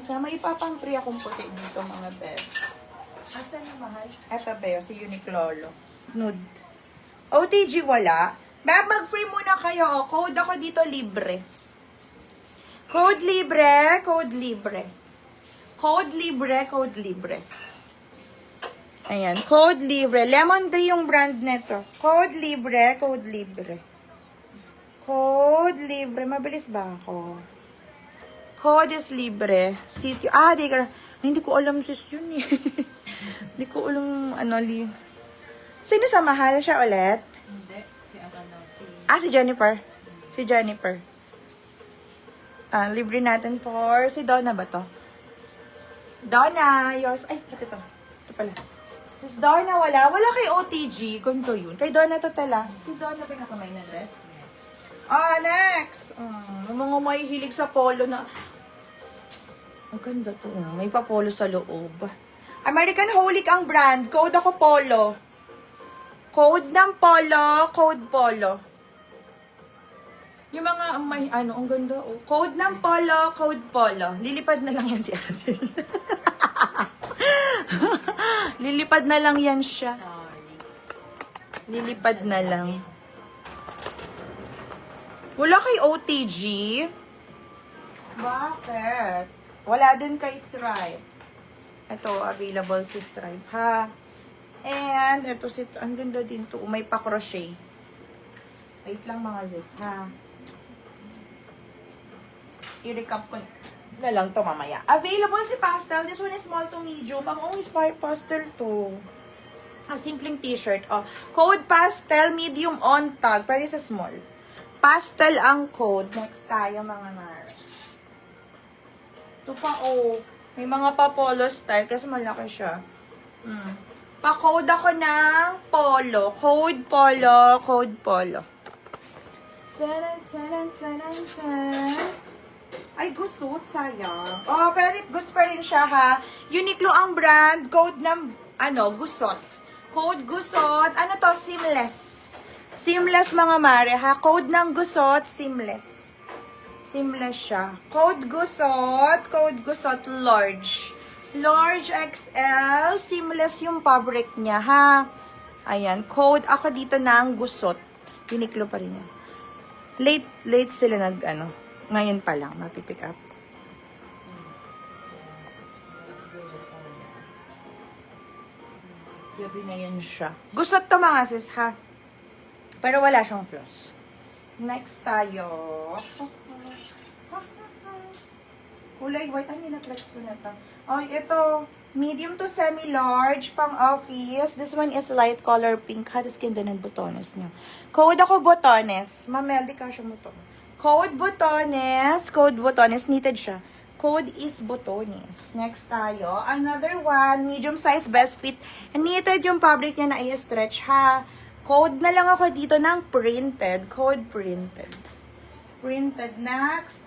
na may ipapang-free akong puti dito mga bed. Asan na mahal? Eto ba yun, si Uniqlo. Nude. OTG wala. Mag-free muna kayo. Oh. Code ako dito libre. Code libre, code libre. Code libre, code libre. Ayan, code libre. Lemon Tree yung brand nito. Code libre, code libre. Code libre. Mabilis ba ako? Code is libre. City. Hindi ko alam sis yun eh. Hindi ko alam Sino sa mahal siya ulit? Hindi. Si Jennifer. Si Jennifer. Libre natin for si Donna ba to? Donna, yours. Ay, pati to. Ito pala. Sis Donna, wala. Wala kay OTG. Ganito yun. Kay Donna to tala. Si Donna ba yung nakamay ng dress? Next. Mga may hilig sa polo na. Ang ganda to. May pa-polo sa loob. American Holic ang brand. Code ako polo. Code ng polo. Code polo. Yung mga may ang ganda oh. Code ng polo. Code polo. Lilipad na lang yan si Adel. Lilipad na lang yan siya. Lilipad na lang. Wala kay OTG? Bakit? Wala din kay Stripe. Ito, available si Stripe, ha? And, ito, ang ganda din to. May pa-crochet. Wait lang mga sis, ha? I-recap ko na lang to mamaya. Available si pastel. This one is small to medium. Ang inspired pastel to. Simpleng t-shirt. Code pastel, medium on tag. Pwede sa small. Pastel ang code. Next tayo mga Mars. Ito pa may mga pa-polo style kasi malaki siya. Pa-code ako ng polo. Code polo. Code polo. Ay, gusot. Sayang. Pero goods pa rin siya ha. Uniqlo ang brand. Code ng, gusot. Code gusot. Ano to? Seamless. Seamless mga mare ha. Code ng gusot. Seamless. Seamless siya. Code gusot large. Large XL. Seamless yung fabric niya ha. Ayan. Code ako dito ng gusot. Uniqlo pa rin yan. Late sila ngayon pa lang mapipick up. Gabi na yan siya. Gusot to mga sis ha. Pero wala siyang floss. Next tayo. Kulay white. Ay, na-flex ko na ito. Ito. Medium to semi-large. Pang office. This one is light color pink. Hatas ganda ng botones niya. Code ako botones. Mameldi ka siya mo to. Code botones. Code botones. Knitted siya. Code is botones. Next tayo. Another one. Medium size best fit. Knitted yung fabric niya na i-stretch ha. Code na lang ako dito ng printed. Code printed. Printed. Next.